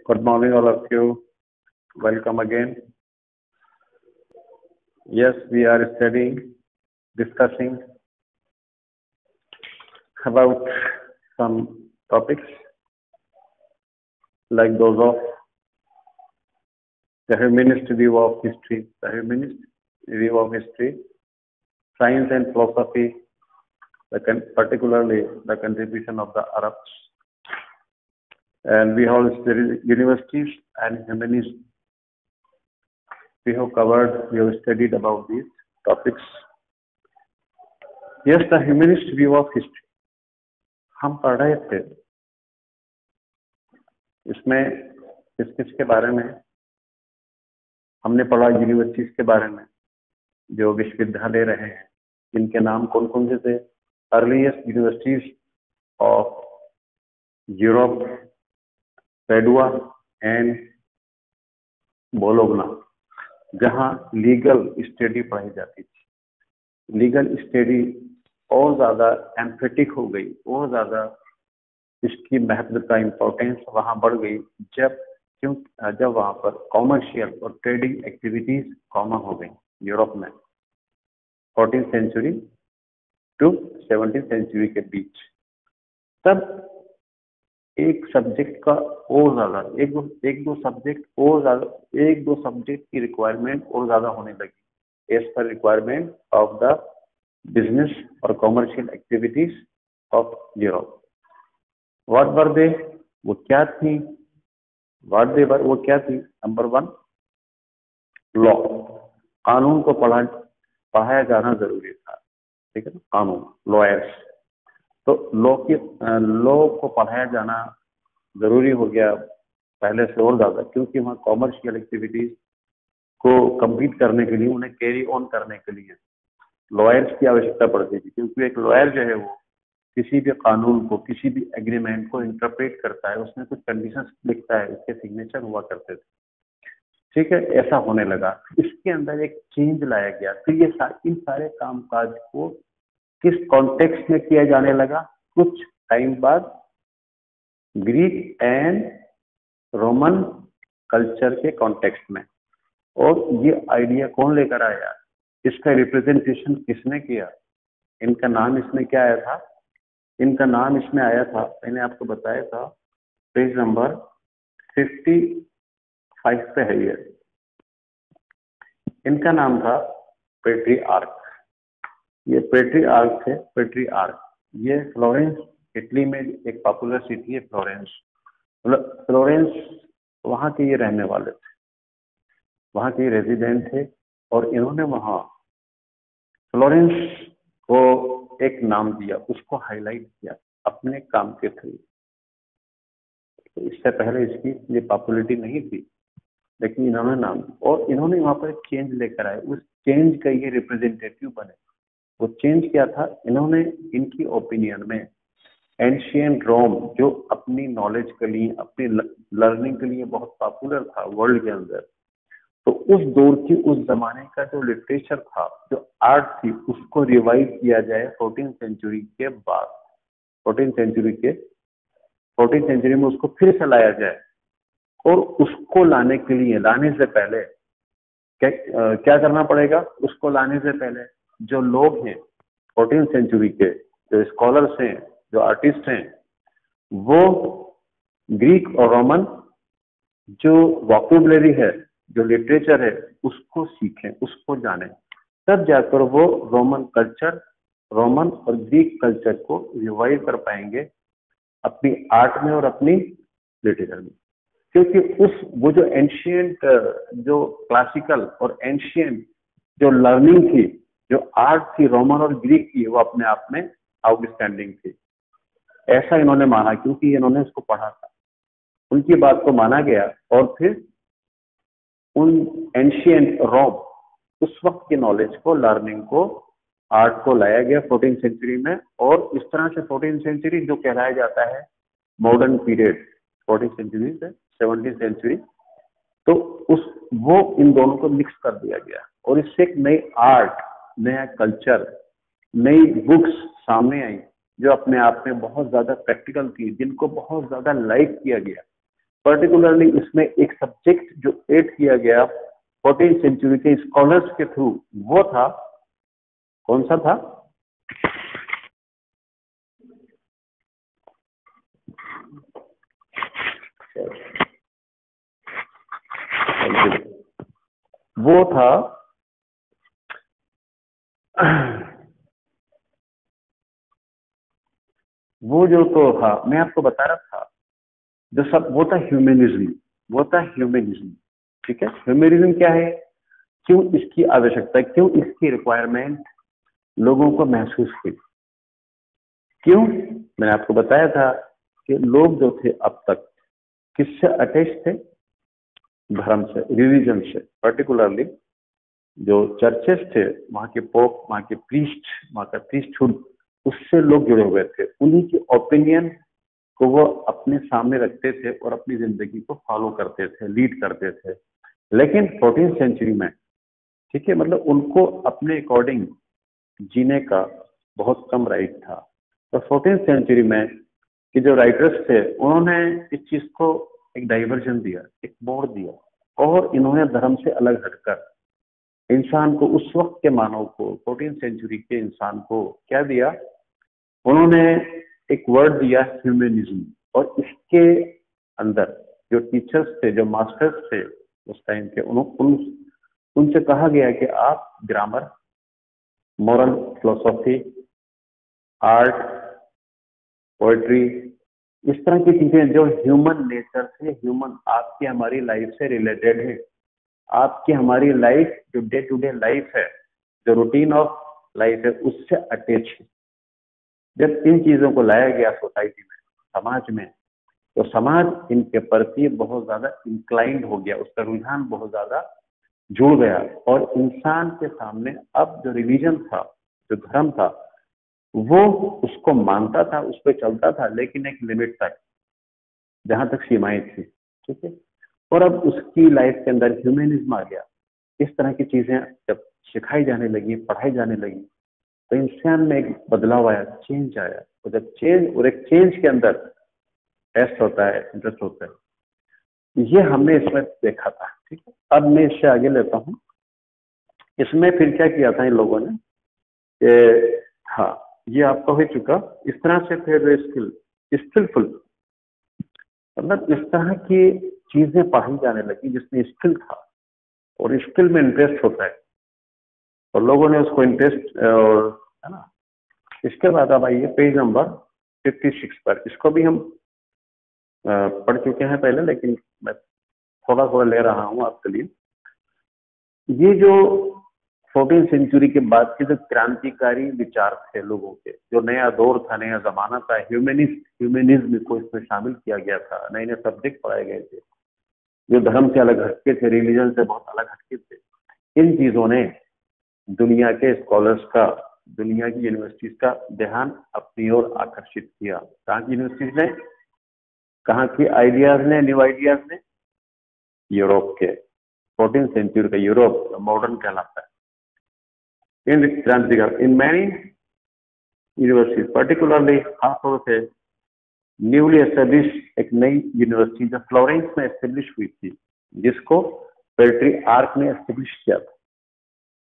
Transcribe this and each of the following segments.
Good morning, all of you. Welcome again. Yes, we are discussing about some topics like those of the humanist view of history, science and philosophy, particularly the contribution of the Arabs, and we have universities and humanists. We have studied about these topics. Yes, the humanist view of history. हम पढ़ रहे थे इसमें किसके बारे में हमने पढ़ा, यूनिवर्सिटीज के बारे में, जो विश्वविद्यालय रहे हैं, इनके नाम कौन कौन से थे। Earliest universities of Europe, Padua and Bologna, जहां लीगल स्टडी पढ़ाई जाती थी। लीगल स्टडी और ज्यादा एम्फेटिक हो गई, और ज्यादा इसकी महत्व का इम्पोर्टेंस वहां बढ़ गई जब वहां पर कॉमर्शियल और ट्रेडिंग एक्टिविटीज कॉमन हो गई यूरोप में 14th century to 17th century के बीच। तब एक सब्जेक्ट का और ज्यादा एक दो सब्जेक्ट की रिक्वायरमेंट और ज्यादा होने लगी as per requirement of the business और commercial activities of Europe. What were they, वो क्या थी? नंबर 1, लॉ, कानून को पढ़ाया जाना जरूरी था, ठीक है ना। कानून, लॉयर्स, तो लॉ को पढ़ाया जाना जरूरी हो गया पहले से और ज्यादा, क्योंकि वहाँ कॉमर्शियल एक्टिविटीज को कंप्लीट करने के लिए, उन्हें कैरी ऑन करने के लिए लॉयर्स की आवश्यकता पड़ती थी। क्योंकि एक लॉयर जो है वो किसी भी कानून को, किसी भी एग्रीमेंट को इंटरप्रेट करता है, उसमें कुछ कंडीशंस लिखता है, उसके सिग्नेचर हुआ करते थे, ठीक है। ऐसा होने लगा, इसके अंदर एक चेंज लाया गया। फिर ये इन सारे कामकाज को किस कॉन्टेक्स्ट में किया जाने लगा? कुछ टाइम बाद ग्रीक एंड रोमन कल्चर के कॉन्टेक्स्ट में। और ये आइडिया कौन लेकर आया? इसका रिप्रेजेंटेशन किसने किया? इनका नाम इसमें क्या आया था? इनका नाम इसमें आया था, मैंने आपको बताया था, पेज नंबर 55 पे है ये। इनका नाम था पेट्रियार्क। ये पेट्रियार्क ये फ्लोरेंस, इटली में एक पॉपुलर सिटी है फ्लोरेंस। फ्लोरेंस वहाँ के ये रहने वाले थे, वहाँ के रेजिडेंट थे, और इन्होंने वहाँ फ्लोरेंस को एक नाम दिया, उसको हाईलाइट किया अपने काम के थ्रू। तो इससे पहले इसकी ये पॉपुलैरिटी नहीं थी, लेकिन इन्होंने नाम, और इन्होंने वहाँ पर एक चेंज लेकर आए, उस चेंज का ये रिप्रेजेंटेटिव बने। वो चेंज क्या था? इन्होंने, इनकी ओपिनियन में, एंशियंट रोम जो अपनी नॉलेज के लिए, अपनी लर्निंग के लिए बहुत पॉपुलर था वर्ल्ड के अंदर, तो उस दौर की, उस जमाने का जो लिटरेचर था, जो आर्ट थी, उसको रिवाइव किया जाए 14th सेंचुरी के बाद। 14th सेंचुरी में उसको फिर से लाया जाए, और उसको लाने से पहले क्या करना पड़ेगा? उसको लाने से पहले जो लोग हैं 14th सेंचुरी के, जो स्कॉलर्स हैं, जो आर्टिस्ट हैं, वो ग्रीक और रोमन जो वोकैबुलरी है, जो लिटरेचर है, उसको सीखें, उसको जानें। तब जाकर वो रोमन और ग्रीक कल्चर को रिवाइव कर पाएंगे अपनी आर्ट में और अपनी लिटरेचर में। क्योंकि वो जो एंशियंट, जो क्लासिकल और एंशियंट जो लर्निंग थी, जो आर्ट थी रोमन और ग्रीक की, वो अपने आप में आउटस्टैंडिंग थी। ऐसा इन्होंने माना, क्योंकि इन्होंने उसको पढ़ा था, उनकी बात को माना गया। और फिर उन एंशियंट रोम, उस वक्त की नॉलेज को, लर्निंग को, आर्ट को लाया गया 14th सेंचुरी में। और इस तरह से 14th सेंचुरी जो कहलाया जाता है मॉडर्न पीरियड, 14th सेंचुरी से 17th सेंचुरी, तो वो इन दोनों को मिक्स कर दिया गया, और इससे एक नई आर्ट, नया कल्चर, नई बुक्स सामने आई, जो अपने आप में बहुत ज्यादा प्रैक्टिकल थी, जिनको बहुत ज्यादा लाइक किया गया। पर्टिकुलरली इसमें एक सब्जेक्ट जो ऐड किया गया 14th सेंचुरी के स्कॉलर्स के थ्रू, वो था, कौन सा था? वो था वो जो तो था, मैं आपको बता रहा था, जो सब वो था ह्यूमनिज्म, वो था ह्यूमनिज्म। ठीक है, ह्यूमनिज्म क्या है, क्यों इसकी आवश्यकता, क्यों इसकी रिक्वायरमेंट लोगों को महसूस हुई, क्यों? मैंने आपको बताया था कि लोग जो थे अब तक किससे अटैच थे? धर्म से, रिलीजन से। पर्टिकुलरली जो चर्चेस थे, वहां के पोप, वहां के प्रीस्ट, वहां का प्रीस्टहुड, उससे लोग जुड़े हुए थे। उन्हीं की ओपिनियन को वो अपने सामने रखते थे और अपनी जिंदगी को फॉलो करते थे, लीड करते थे। लेकिन 14th सेंचुरी में, ठीक है, मतलब उनको अपने अकॉर्डिंग जीने का बहुत कम राइट था। तो 14th सेंचुरी में कि जो राइटर्स थे, उन्होंने इस चीज को एक डाइवर्जन दिया, एक मोड़ दिया, और इन्होंने धर्म से अलग हटकर इंसान को, उस वक्त के मानव को, 14th सेंचुरी के इंसान को क्या दिया? उन्होंने एक वर्ड दिया, ह्यूमनिज्म। और इसके अंदर जो टीचर्स थे, जो मास्टर्स थे उस टाइम के, उनसे कहा गया कि आप grammar, moral philosophy, art, poetry, इस तरह की चीजें जो ह्यूमन नेचर से, ह्यूमन, आपकी हमारी लाइफ से रिलेटेड है, आपकी हमारी लाइफ जो डे टू डे लाइफ है, जो रूटीन ऑफ लाइफ है, उससे अटैच है। जब इन चीजों को लाया गया सोसाइटी में, समाज में, तो समाज इनके प्रति बहुत ज्यादा इंक्लाइंड हो गया, उसका रुझान बहुत ज्यादा जुड़ गया। और इंसान के सामने अब जो रिलीजन था, जो धर्म था, वो उसको मानता था, उस पर चलता था, लेकिन एक लिमिट तक, जहां तक सीमाएं थी। ठीक है, और अब उसकी लाइफ के अंदर ह्यूमनिज्म आ गया। इस तरह की चीजें जब सिखाई जाने लगी, पढ़ाई जाने लगी, तो इंसान में एक बदलाव आया, चेंज आया। और जब चेंज, और एक चेंज के अंदर टेस्ट होता है, इंटरेस्ट होता है, ये हमने इसमें देखा था। ठीक है, अब मैं इससे आगे लेता हूँ। इसमें फिर क्या किया था इन लोगों ने कि, हाँ, ये आपका हो चुका। इस तरह से फिर स्किलफुल, मतलब इस तरह की चीजें पढ़ी जाने लगी जिसमें स्किल था, और स्किल में इंटरेस्ट होता है, और लोगों ने उसको इंटरेस्ट, और है ना। इसके बाद अब आइए पेज नंबर 56 पर। इसको भी हम पढ़ चुके हैं पहले, लेकिन मैं थोड़ा थोड़ा ले रहा हूं आपके लिए। ये जो 14th सेंचुरी के बाद के जो क्रांतिकारी विचार थे लोगों के, जो नया दौर था, नया जमाना था, ह्यूमनिज्म को इसमें शामिल किया गया था, नए नए सब्जेक्ट पढ़ाए गए थे, जो धर्म से अलग हटके थे, रिलीजन से बहुत अलग हटके थे। इन चीजों ने दुनिया के स्कॉलर्स का, दुनिया की यूनिवर्सिटीज का ध्यान अपनी ओर आकर्षित किया। कहाँ की यूनिवर्सिटीज ने, कहाँ की आइडियाज ने, न्यू आइडियाज ने? यूरोप के, 14th सेंचुरी का यूरोप मॉडर्न कहलाता है। इन क्रांतिकार, इन मैनी यूनिवर्सिटीज, पर्टिकुलरली खासतौर से न्यूली एस्टेब्लिश, एक नई यूनिवर्सिटी जो फ्लोरेंस में एस्टेब्लिश हुई थी, जिसको पेट्री आर्क ने एस्टेब्लिश किया था।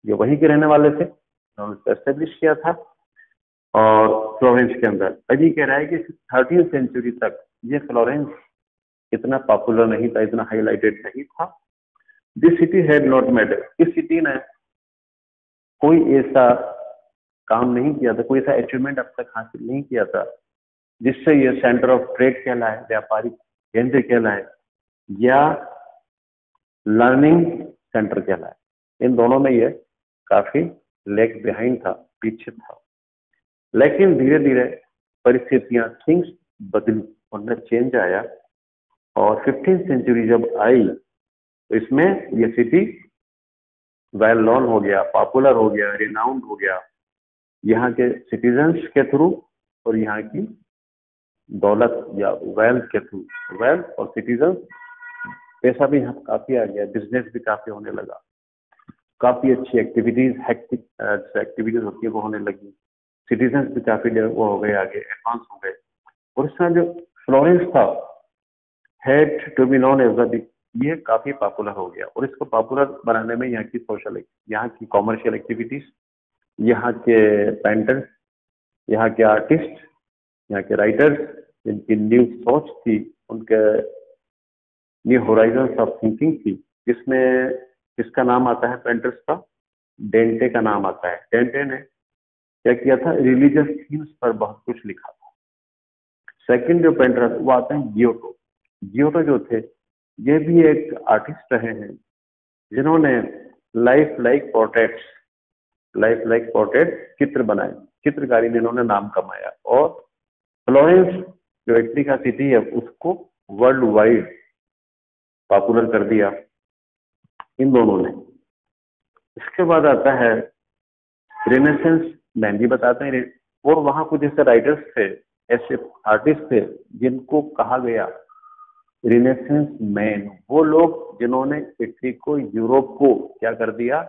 ये वहीं के रहने वाले थे, उन्होंने एस्टेब्लिश किया था। और फ्लोरेंस के अंदर अभी कह रहा है कि 13th सेंचुरी तक ये फ्लोरेंस इतना पॉपुलर नहीं था, इतना हाईलाइटेड नहीं था। This city had not made, इस सिटी ने कोई ऐसा काम नहीं किया था, कोई ऐसा अचीवमेंट अब तक हासिल नहीं किया था जिससे ये सेंटर ऑफ ट्रेड कहलाए, व्यापारिक केंद्र कहलाए, या लर्निंग सेंटर कहलाए। इन दोनों में ये काफी लेग बिहाइंड था, पीछे था। लेकिन धीरे धीरे परिस्थितियां, थिंग्स बदली, उनमें चेंज आया। और 15th सेंचुरी जब आई, तो इसमें ये सिटी वेल नोन हो गया, पॉपुलर हो गया, रिनाउंड हो गया, यहाँ के सिटीजन्स के थ्रू और यहाँ की दौलत या वेल्थ के थ्रू। वेल्थ और सिटीजन, पैसा भी यहाँ काफी आ गया, बिजनेस भी काफी होने लगा, काफी अच्छी एक्टिविटीज, हेक्टिक एक्टिविटीज होती है वो होने लगी, सिटीजन भी काफी वो हो गए, आगे एडवांस हो गए। और इसका जो फ्लोरेंस था, had to be known as the big, ये काफी पॉपुलर हो गया। और इसको पॉपुलर बनाने में यहाँ की सोशल, यहाँ की कॉमर्शियल एक्टिविटीज, यहाँ के पेंटर्स, यहाँ के आर्टिस्ट, यहाँ के राइटर्स, जिनकी न्यू सोच थी, उनके न्यू होराइजन ऑफ थिंकिंग थी, जिसमें किसका नाम आता है पेंटर्स का? डेंटे का नाम आता है। डेंटे ने क्या किया था? रिलीजियस थीम्स पर बहुत कुछ लिखा था। सेकंड जो पेंटर वो आते हैं गियोटो। गियोटो जो थे ये भी एक आर्टिस्ट रहे हैं, जिन्होंने लाइफ लाइक पोर्ट्रेट चित्र बनाए, चित्रकारी में इन्होंने नाम कमाया। और फ्लोरेंस जो इटली का सिटी है उसको वर्ल्ड वाइड पॉपुलर कर दिया इन दोनों ने। इसके बाद आता है रेनेसेंस मैन, भी बताते हैं। और वहां कुछ ऐसे राइटर्स थे, ऐसे आर्टिस्ट थे जिनको कहा गया रिनेसेंस मैन, वो लोग जिन्होंने इटली को, यूरोप को क्या कर दिया?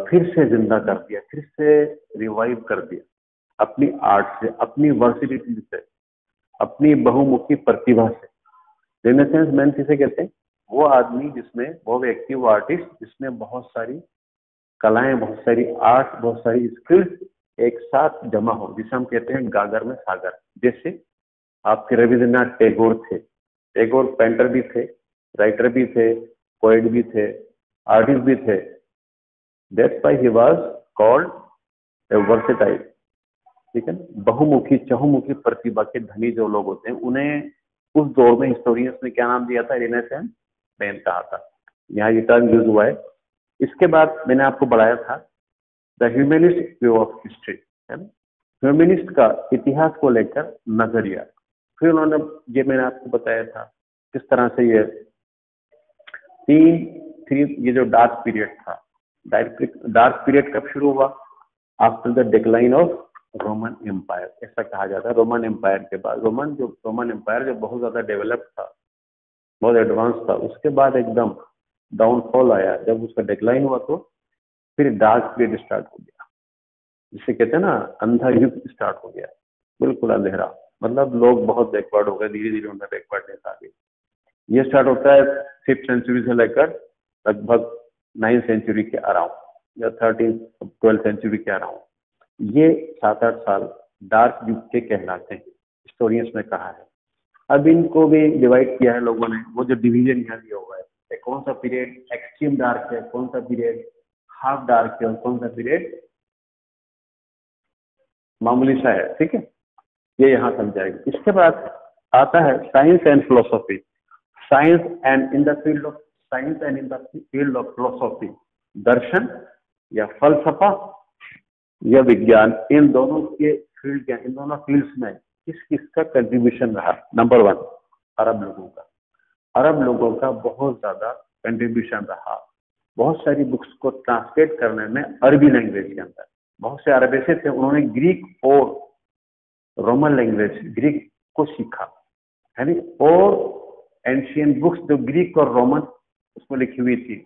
फिर से जिंदा कर दिया, फिर से रिवाइव कर दिया अपनी आर्ट से, अपनी वर्सिलिटी से, अपनी बहुमुखी प्रतिभा से। रेनेसेंस मैन किसे कहते हैं? वो आदमी जिसमें, वो व्यक्ति, वो आर्टिस्ट जिसमें बहुत सारी कलाएं, बहुत सारी आर्ट, बहुत सारी स्किल्स एक साथ जमा हो, जिसे हम कहते हैं गागर में सागर। जैसे आपके रविंद्रनाथ टैगोर थे। टैगोर पेंटर भी थे, राइटर भी थे, पोएट भी थे, आर्टिस्ट भी थे। That's why he was called a versatile. ठीक है, बहुमुखी चहुमुखी प्रतिभा के धनी जो लोग होते हैं, उन्हें उस दौर में हिस्टोरियंस ने क्या नाम दिया था? रेनेसेंस मैन कहा था। यहाँ ये टर्म यूज हुआ है। इसके बाद मैंने आपको बढ़ाया था the humanist view of history, है ना, ह्यूमनिस्ट का इतिहास को लेकर नजरिया। फिर उन्होंने, ये मैंने आपको बताया था किस तरह से ये ये जो डार्क पीरियड था, डार्क पीरियड कब शुरू हुआ? After the decline of Roman Empire, ऐसा कहा जाता है। रोमन एम्पायर के बाद, रोमन एम्पायर जो बहुत ज्यादा डेवलप था, बहुत एडवांस था, उसके बाद एकदम डाउनफॉल आया। जब उसका डिक्लाइन हुआ तो फिर डार्क पीरियड स्टार्ट हो गया, जिसे कहते हैं ना अंधा युग स्टार्ट हो गया, बिल्कुल अंधेरा। मतलब लोग बहुत बैकवर्ड हो गए, धीरे धीरे उनमें बैकवर्डनेस आ गई। ये स्टार्ट होता है 5th सेंचुरी से लेकर लगभग 9th सेंचुरी के अराउंड, या 12th सेंचुरी के अराउंड। ये 7-8 साल डार्क युग के कहलाते हैं, हिस्टोरियंस ने कहा है। अब इनको भी डिवाइड किया है लोगों ने, वो जो डिवीजन यहाँ दिया हुआ है, कौन सा पीरियड एक्सट्रीम डार्क है, कौन सा पीरियड हाफ डार्क है, और कौन सा पीरियड मामूली सा है। ठीक है, ये यहाँ समझाएगा। इसके बाद आता है science and philosophy. Science and in the field of philosophy, दर्शन या फलसफा या विज्ञान, इन दोनों के फील्ड क्या, इन दोनों फील्ड्स में किस किस का कंट्रीब्यूशन रहा? नंबर 1 अरब लोगों का। अरब लोगों का बहुत ज्यादा कंट्रीब्यूशन रहा। बहुत सारी बुक्स को ट्रांसलेट करने में अरबी लैंग्वेज के अंदर, बहुत से अरब ऐसे थे उन्होंने ग्रीक और रोमन लैंग्वेज, ग्रीक को सीखा, है नी। और एंशियंट बुक्स जो ग्रीक और रोमन उसमें लिखी हुई थी,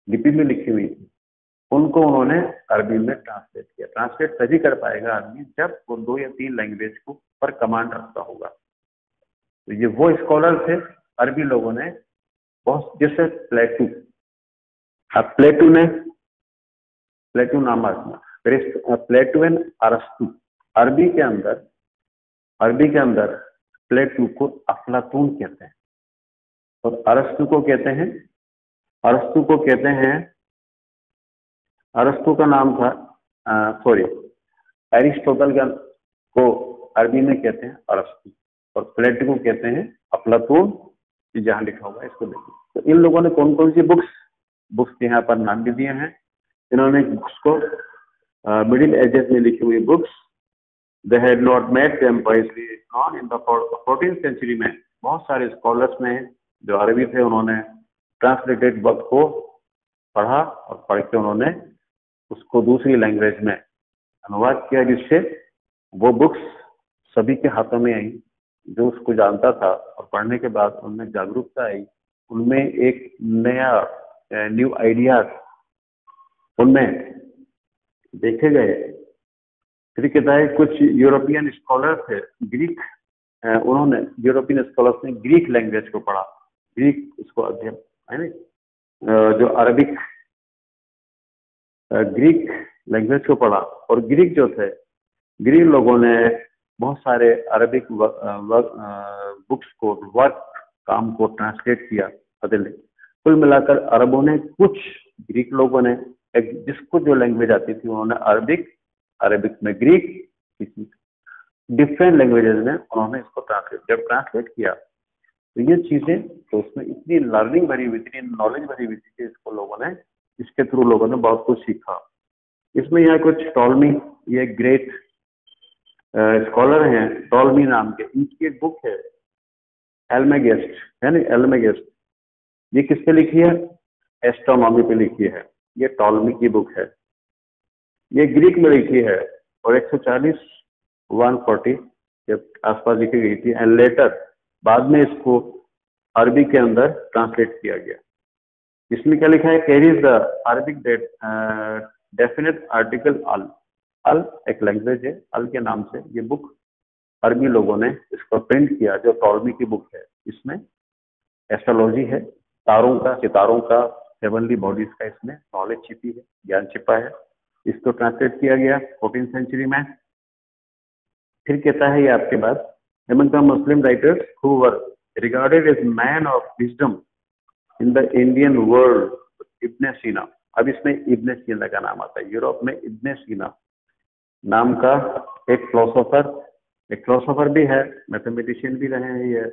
लिपि में लिखी हुई थी, उनको उन्होंने अरबी में ट्रांसलेट किया। ट्रांसलेट तभी कर पाएगा आदमी जब वो 2 या 3 लैंग्वेज को पर कमांड रखता होगा। तो ये वो स्कॉलर थे अरबी लोगों ने, बहुत, जैसे प्लेटू। अब प्लेटू नाम आसमा, प्लेटू एंड अरस्तु। अरबी के अंदर प्लेटू को अफलातून कहते हैं, और अरस्तु को कहते हैं, अरस्तु का नाम था, एरिस्टोटल को अरबी में कहते हैं अरस्तु, और प्लेटो को कहते हैं अफलातून। जहां लिखा हुआ है इसको देखिए। तो इन लोगों ने कौन कौन सी बुक्स यहाँ पर नाम भी दिए हैं। इन्होंने बुक्स को मिडिल एजेस में लिखी हुई books, they had not met them wisely known in the 14th century में बहुत सारे स्कॉलर्स ने जो अरबी थे उन्होंने ट्रांसलेटेड बुक को पढ़ा, और पढ़ के उन्होंने उसको दूसरी लैंग्वेज में अनुवाद किया, जिससे वो बुक्स सभी के हाथों में आई। जो उसको जानता था और पढ़ने के बाद उनमें जागरूकता आई, उनमें एक न्यू आइडियाज उनमें देखे गए। फिर कहता है कुछ यूरोपियन स्कॉलर थे, ग्रीक उन्होंने यूरोपियन स्कॉलर्स ने ग्रीक लैंग्वेज को पढ़ा, ग्रीक उसको अध्ययन है ना, जो अरबिक ग्रीक लैंग्वेज को पढ़ा। और ग्रीक जो थे, ग्रीक लोगों ने बहुत सारे अरबिक बुक्स को, वर्क काम को ट्रांसलेट किया, बदले। कुल मिलाकर अरबों ने, कुछ ग्रीक लोगों ने, जिसको जो लैंग्वेज आती थी उन्होंने अरबिक, अरबिक में ग्रीक, किसी डिफरेंट लैंग्वेजेस में उन्होंने इसको ट्रांसलेट किया। तो ये चीजें, तो उसमें इतनी लर्निंग भरी हुई थी, नॉलेज भरी हुई थी कि इसको लोगों ने, इसके थ्रू लोगों ने बहुत कुछ सीखा। इसमें यहाँ कुछ टॉलमी, ये ग्रेट स्कॉलर हैं टॉलमी नाम के, इनकी एक बुक है एल्मेगेस्ट, है ना, एल्मेगेस्ट। ये किस पे लिखी है? एस्ट्रोनॉमी पे लिखी है। ये टॉलमी की बुक है, ये ग्रीक में लिखी है और 140 140 के आसपास लिखी गई थी। एंड लेटर, बाद में इसको अरबी के अंदर ट्रांसलेट किया गया। इसमें क्या लिखा है? Carries the Arabic definite article al. अल एक लैंग्वेज है, अल के नाम से ये बुक अरबी लोगों ने इसको प्रिंट किया, जो टॉलमी की बुक है। इसमें एस्ट्रोलॉजी है, तारों का, सितारों का, हेवनली बॉडीज का इसमें नॉलेज छिपी है, ज्ञान छिपा है। इसको ट्रांसलेट किया गया 14th सेंचुरी में। फिर कहता है ये आपके पास, among the Muslim writers who were regarded as man of wisdom in the Indian world, इब्न सीना। अब इसमें इब्न सीना का नाम आता है। यूरोप में इब्न सीना नाम का एक फिलोसोफर भी है, मैथमेटिशियन भी रहे हैं ये,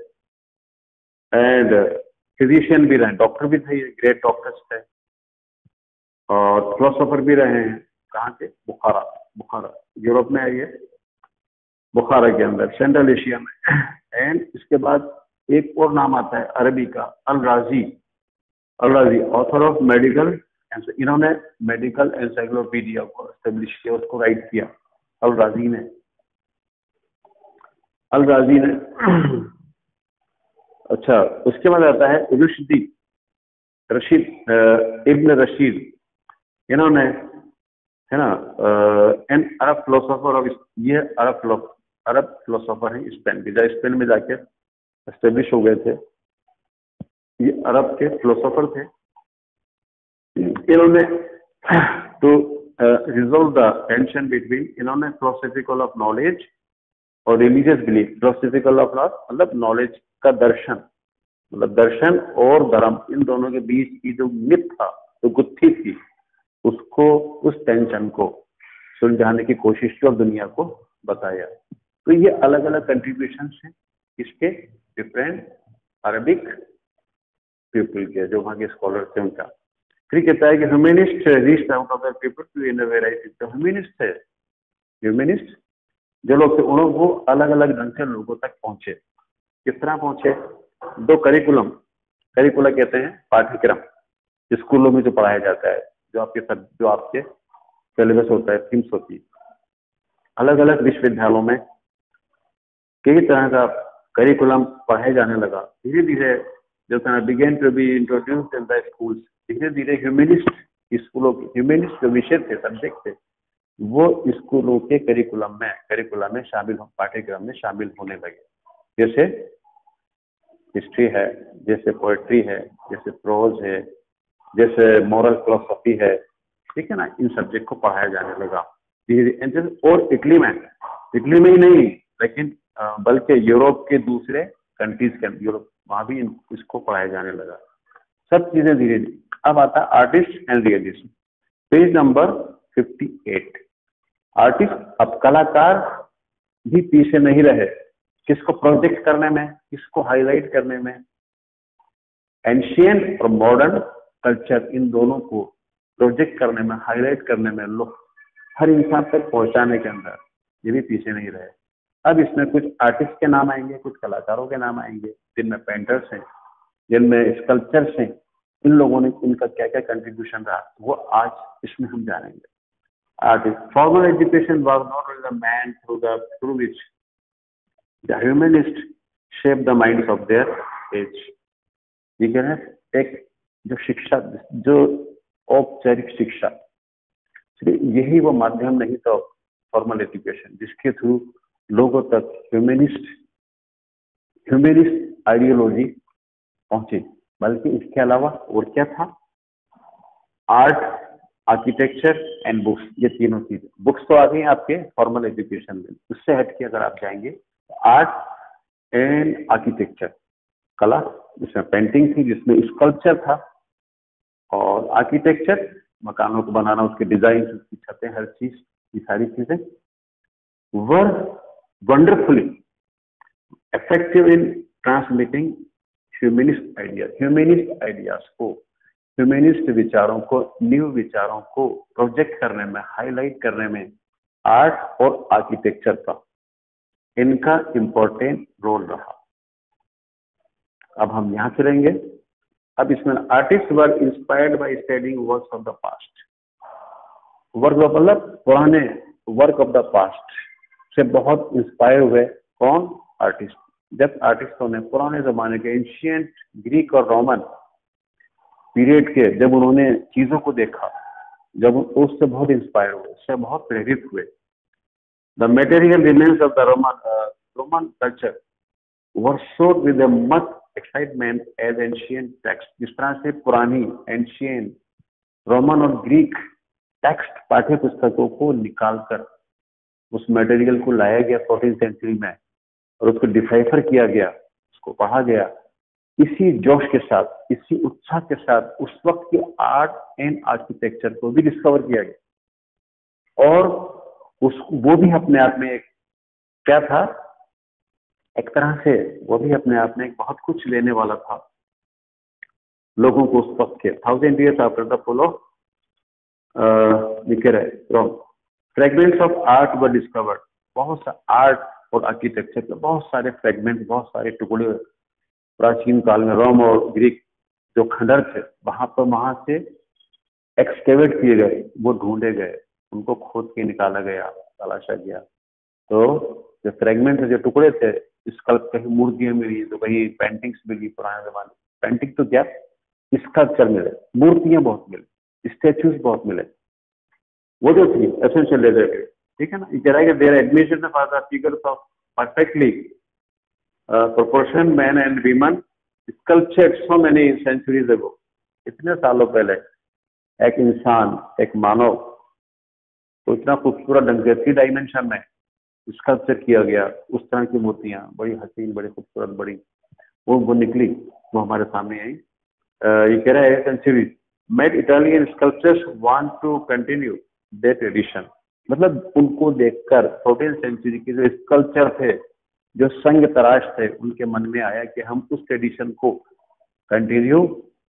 एंड फिजिशियन भी रहे, डॉक्टर भी थे, ये ग्रेट डॉक्टर्स थे, और फिलोसोफर भी रहे हैं। कहाँ के? बुखारा यूरोप में है ये, बुखारा के अंदर, सेंट्रल एशिया में। एंड इसके बाद एक और नाम आता है अरबी का, अल राजी, ऑथर ऑफ मेडिकल, इन्होंने मेडिकल एनसाइक्लोपीडिया को एस्टेब्लिश किया, उसको राइट किया अल राजी ने। अच्छा, उसके बाद आता है इब्न रशीद, इन्होंने, है ना, एन अरब फिलोसोफर ऑफ, ये अरब फिलोसोफर है स्पेन के, स्पेन में जाके एस्टेब्लिश हो गए थे। ये अरब के फिलोसोफर थे। इन्होंने to resolve the tension between, इन्होंने फिलोसफिकल ऑफ नॉलेज और रिलीजियस बिलीफ। फिलोसफिकल ऑफ मतलब नॉलेज का दर्शन, मतलब दर्शन और धर्म, इन दोनों के बीच की जो मिथ था, जो गुत्थी थी, उसको, उस टेंशन को सुलझाने की कोशिश की और दुनिया को बताया। तो ये अलग अलग कंट्रीब्यूशन हैं इसके, डिफरेंट अरबिक पीपल के, जो वहाँ के स्कॉलर थे उनका। फिर कहता है कि humanist reached out of the people to in a variety. तो ह्यूमनिस्ट जो लोग थे, वो अलग अलग ढंग से लोगों तक पहुंचे। किस तरह पहुंचे? दो करिकुला कहते हैं पाठ्यक्रम, स्कूलों में जो पढ़ाया जाता है, जो आपके सिलेबस होता है, थीम्स होती है। अलग अलग विश्वविद्यालयों में कई तरह का करिकुलम पढ़ाया जाने लगा। धीरे धीरे जो began to be introduced in the schools, धीरे धीरे ह्यूमनिस्ट स्कूलों के, ह्यूमनिस्ट जो विषय थे, सब्जेक्ट थे, वो स्कूलों के करिकुलम में शामिल, पाठ्यक्रम में शामिल होने लगे। जैसे हिस्ट्री है, जैसे पोएट्री है, जैसे प्रोज है, जैसे मॉरल फिलोसफी है, ठीक है ना, इन सब्जेक्ट को पढ़ाया जाने लगा धीरे। और इटली में ही नहीं, लेकिन बल्कि यूरोप के दूसरे कंट्रीज के, यूरोप, वहां भी इसको पढ़ाया जाने लगा। सब चीजें धीरे धीरे। अब आता है artist and realist, page number 58। Artist, अब कलाकार भी पीछे नहीं रहे, किसको प्रोजेक्ट करने में, किसको हाईलाइट करने में। एंशियंट और मॉडर्न कल्चर, इन दोनों को प्रोजेक्ट करने में, हाईलाइट करने में, लोग हर इंसान तक पहुंचाने के अंदर ये भी पीछे नहीं रहे। अब इसमें कुछ आर्टिस्ट के नाम आएंगे, कुछ कलाकारों के नाम आएंगे, जिनमें पेंटर्स हैं, जिनमें स्कल्पचर्स हैं। इन लोगों ने, इनका क्या क्या कंट्रीब्यूशन रहा, वो आज इसमें हम जानेंगे। Artist. Formal education was not only the man through which the humanists shaped the minds of their age. ठीक है, एक जो शिक्षा, जो औपचारिक शिक्षा, यही वो माध्यम नहीं था, फॉर्मल एजुकेशन, जिसके थ्रू लोगों तक ह्यूमनिस्ट ह्यूमनिस्ट आइडियोलॉजी पहुंची, बल्कि इसके अलावा और क्या था, आर्ट, आर्किटेक्चर एंड बुक्स, ये तीनों चीजें। बुक्स तो आ गई आपके फॉर्मल एजुकेशन में, उससे हट के अगर आप जाएंगे तो आर्ट एंड आर्किटेक्चर, कला जिसमें पेंटिंग थी, जिसमें स्कल्पचर था, और आर्किटेक्चर मकानों को बनाना, उसके डिजाइन, उसकी छतें, हर चीज, ये सारी चीजें were wonderfully effective in transmitting humanist ideas को, ह्यूमनिस्ट विचारों को, न्यू विचारों को प्रोजेक्ट करने में, हाईलाइट करने में आर्ट और आर्किटेक्चर का, इनका इंपॉर्टेंट रोल रहा। अब हम यहां से रहेंगे। अब इसमें artist were inspired by studying works of the past. Work मतलब पुराने वर्क ऑफ द पास्ट से बहुत इंस्पायर हुए। कौन? आर्टिस्ट। जब आर्टिस्टों ने पुराने जमाने के एंशिएंट ग्रीक और रोमन पीरियड के, जब उन्होंने चीजों को देखा, जब उससे बहुत इंस्पायर हुए, उससे बहुत प्रेरित हुए। The material remains of the Roman culture were showed with much excitement as ancient text. जिस तरह से पुरानी एंशिएंट रोमन और ग्रीक टेक्स्ट, पाठ्य पुस्तकों को निकालकर उस मटेरियल को लाया गया 14th सेंचुरी में, और उसको डिसाइफर किया गया, उसको पढ़ा गया, इसी जोश के साथ, इसी उत्साह के साथ उस वक्त के आर्ट एंड आर्किटेक्चर को भी डिस्कवर किया गया। और वो भी अपने आप में एक क्या था, एक तरह से वो भी अपने आप में एक बहुत कुछ लेने वाला था लोगों को उस वक्त के। 1000 years after the fall of fragments of art were discovered. बहुत सा आर्ट और आर्किटेक्चर के बहुत सारे फ्रेगमेंट, बहुत सारे टुकड़े प्राचीन काल में रोम और ग्रीक जो खंडर थे वहां से एक्सकेवेट किए गए, वो ढूंढे गए, उनको खोद के निकाला गया, तलाशा गया। तो जो फ्रेगमेंट, जो टुकड़े थे, स्कल्प, कहीं मूर्तियां मिली, तो कहीं पेंटिंग्स मिली पुराने जमाने। पेंटिंग तो क्या, स्कल्पचर मिले, मूर्तियां बहुत मिले, स्टेच्यूज बहुत मिले, वो जो थी एसेंशियल लेजर, ठीक है ना। ये कह रहा है कि their admission for the figures of perfectly proportion man and women sculptured so many centuries ago. इतने सालों पहले एक इंसान, एक मानव तो इतना खूबसूरत ढंग से 3 डायमेंशन में स्कल्पचर किया गया, उस तरह की मूर्तियां बड़ी हसीन, बड़ी खूबसूरत, बड़ी वो निकली, वो हमारे सामने आई। ये कह रहा है century made Italian sculptures want to continue their tradition. मतलब उनको देखकर 14th सेंचुरी के जो स्कल्पचर थे, जो संग तराश थे, उनके मन में आया कि हम उस ट्रेडिशन को कंटिन्यू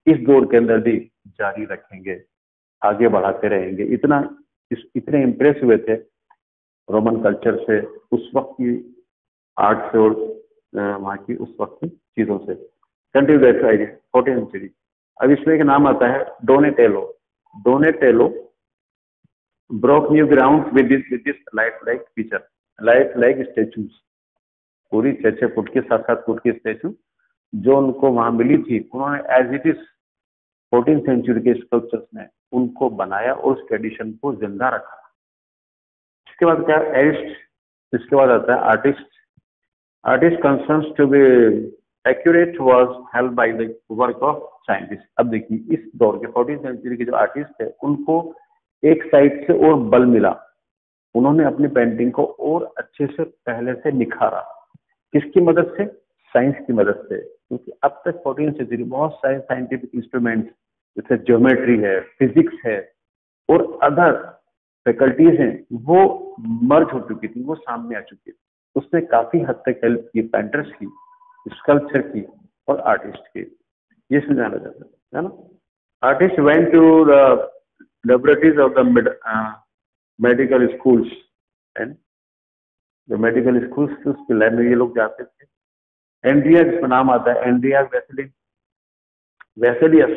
इस दौर के अंदर भी जारी रखेंगे, आगे बढ़ाते रहेंगे। इतने इम्प्रेस हुए थे रोमन कल्चर से, उस वक्त की आर्ट से, और वहाँ की उस वक्त की चीजों से। Continue that idea 14th century. अब इसमें एक नाम आता है Donatello. Donatello broke new ground with this life like feature, life like statues, पूरी 6-6 फुट की, 7-7 फुट की स्टेचू जो उनको वहां मिली थी, उन्होंने as it is 14th century के स्कल्पचर्स में उनको बनाया और उस ट्रेडिशन को जिंदा रखा। इसके बाद क्या, एरिस्ट, इसके बाद आता है artist. Artist concerns to be accurate was help by the work of scientist. अब देखिए इस दौर के 14th सेंचुरी के जो आर्टिस्ट थे, उनको एक साइड से और बल मिला, उन्होंने अपनी पेंटिंग को और अच्छे से पहले से निखारा। किसकी मदद से? साइंस की मदद से। क्योंकि अब तक 14th सेंचुरी बहुत सारे साइंटिफिक इंस्ट्रूमेंट्स, जैसे ज्योमेट्री है, फिजिक्स है और अदर फैकल्टीज हैं, वो मर्ज हो चुकी थी, वो सामने आ चुकी थी। उसने काफी हद तक हेल्प की पेंटर्स की, स्कल्पचर की और आर्टिस्ट की। ये समझाना चाहता है ना। Artist went to the laboratories of the medical schools, and जो मेडिकल स्कूल्स उसके लैब में ये लोग जाते थे। एंड्रिया, जिसका नाम आता है एंड्रिया वेसेलियस,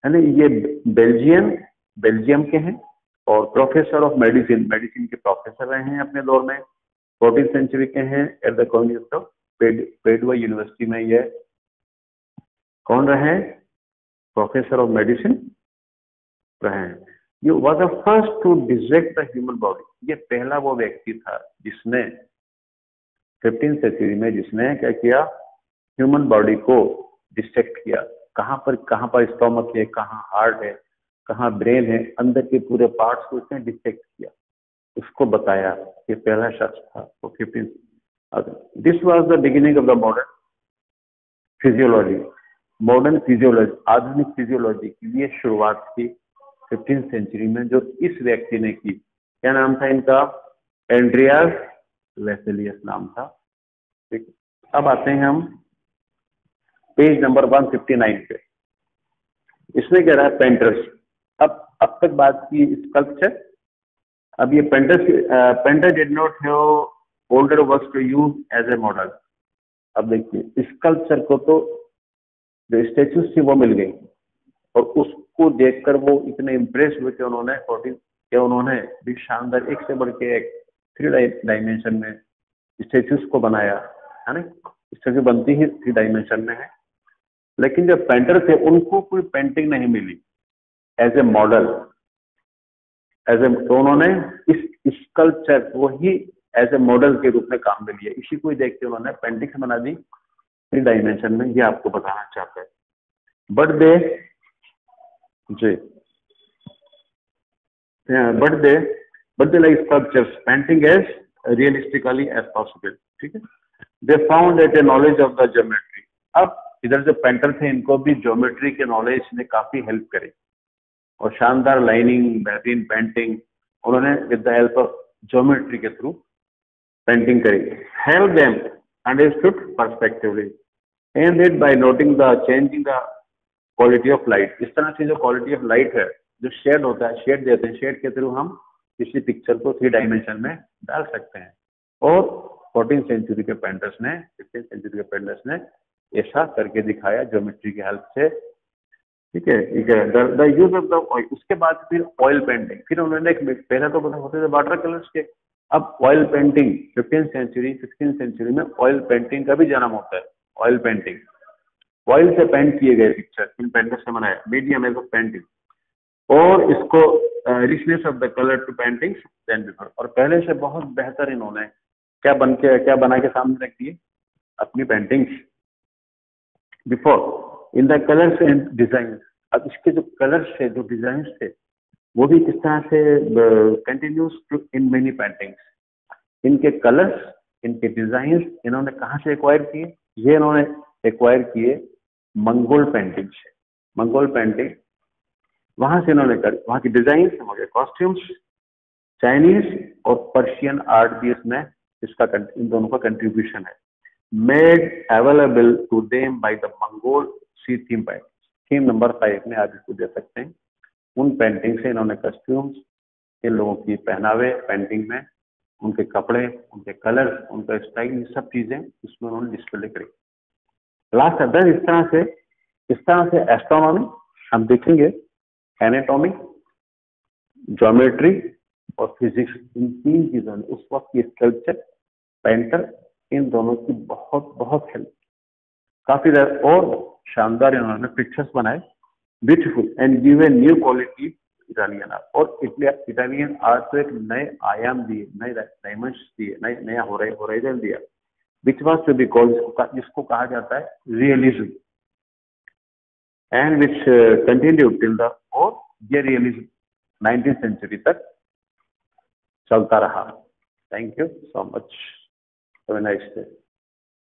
है ना, ये बेल्जियम के हैं और प्रोफेसर ऑफ मेडिसिन के प्रोफेसर रहे हैं अपने दौर में, 14th सेंचुरी के हैं। At the college of Padua university में ये कौन रहे? प्रोफेसर ऑफ मेडिसिन रहे हैं। ये was the first to dissect the human body. ये पहला वो व्यक्ति था जिसने 15th सेंचुरी में, जिसने क्या किया, ह्यूमन बॉडी को डिसेक्ट किया, कहाँ पर स्टोमक है, कहाँ हार्ट है, कहाँ ब्रेन है, अंदर के पूरे पार्ट्स को उसने डिसेक्ट किया, उसको बताया। ये पहला शख्स था वो 15। This was the beginning of the modern physiology. Modern physiology, आधुनिक फिजियोलॉजी की ये शुरुआत थी 15th सेंचुरी में, जो इस व्यक्ति ने की। क्या नाम था इनका? एंड्रियास वेसेलियस नाम था। ठीक, अब आते हैं हम पेज नंबर 159 पे। इसमें कह रहा है पेंटर्स। अब तक बात की स्कल्पचर। अब ये painter did not have older works to use as a model. अब देखिए स्कल्पचर को तो जो स्टेच्यूज थी वो मिल गई, और उसको देखकर वो इतने इम्प्रेस हुए कि उन्होंने भी शानदार एक से बढ़ के एक 3 डायमेंशन में स्टेच्यूज को बनाया, है ना। स्टेच्यू बनती ही 3 डायमेंशन में है, लेकिन जो पेंटर थे उनको कोई पेंटिंग नहीं मिली एज ए मॉडल, तो उन्होंने इस स्कल्पचर को ही एज ए मॉडल के रूप में काम में लिया। इसी को ही देख के उन्होंने पेंटिंग बना दी 3 डायमेंशन में। ये आपको बताना चाहते हैं। But they like sculptures painting as realistically as possible. ठीक है। They found at a knowledge of the geometry. अब इधर जो पेंटर थे इनको भी ज्योमेट्री के नॉलेज ने काफी हेल्प करी, और शानदार लाइनिंग, बेहतरीन पेंटिंग उन्होंने with the help of geometry के थ्रू पेंटिंग करी। Help them understood perspectively and it by noting the changing the quality of light. इस तरह से जो क्वालिटी ऑफ लाइट है, जो शेड होता है, शेड देते हैं, शेड के थ्रू हम किसी पिक्चर को 3 डायमेंशन में डाल सकते हैं। और 14th सेंचुरी के पेंटर्स ने, 15th सेंचुरी के पेंटर्स ने ऐसा करके दिखाया ज्योमेट्री की हेल्प से। ठीक है। The use of the oil. उसके बाद फिर ऑयल पेंटिंग। फिर उन्होंने पहले तो होते थे वाटर कलर्स के, अब oil painting 15th century 16th century में ऑयल पेंटिंग का भी जन्म होता है। ऑयल पेंटिंग, ऑयल से पेंट किए गए पिक्चर इन पेंटर्स ने बनाया, मीडियम एज ऑफ पेंटिंग, और इसको richness of the colour to paintings than before. और पहले से बहुत बेहतर इन्होंने क्या बना के सामने रख दिए अपनी paintings before in the colours and design. अब इसके जो कलर्स थे, जो डिजाइन थे, वो भी किस तरह से कंटिन्यूस इन मेनी पेंटिंग्स। इनके कलर्स, इनके डिजाइन इन्होंने कहाँ से एक्वायर किए? ये इन्होंने एक्वायर किए मंगोल पेंटिंग से। मंगोल पेंटिंग वहां से इन्होंने कर, वहां की डिजाइन, कॉस्ट्यूम्स, चाइनीज और पर्शियन आर्ट भी इसमें इन दोनों का कंट्रीब्यूशन है। Made available to them by the Mongol C theme painting. Theme number 5 में आप इसको दे सकते हैं। उन पेंटिंग से इन्होंने कॉस्ट्यूम्स, इन लोगों की पहनावे पेंटिंग में, उनके कपड़े, उनके कलर्स, उनका स्टाइल, ये सब चीजें इसमें उन्होंने डिस्प्ले करी। लास्ट अदर इस तरह से एस्ट्रोनॉमी हम देखेंगे, एनाटॉमी, ज्योमेट्री और फिजिक्स, इन 3 चीजों ने उस वक्त की स्कल्पचर, पेंटर, इन दोनों की बहुत बहुत हेल्प, काफी और शानदार इन्होंने पिक्चर्स बनाए, beautiful and give a new quality Italian art. और इटालियन आर्ट को एक नए आयाम दिए, नए डायमेंशन दिए, नया होराइजन दिया, which was to be called, जिसको कहा जाता है realism, and which continue till the, और ये रियलिज्म 19th सेंचुरी तक चलता रहा। Thank you so much, have a nice day.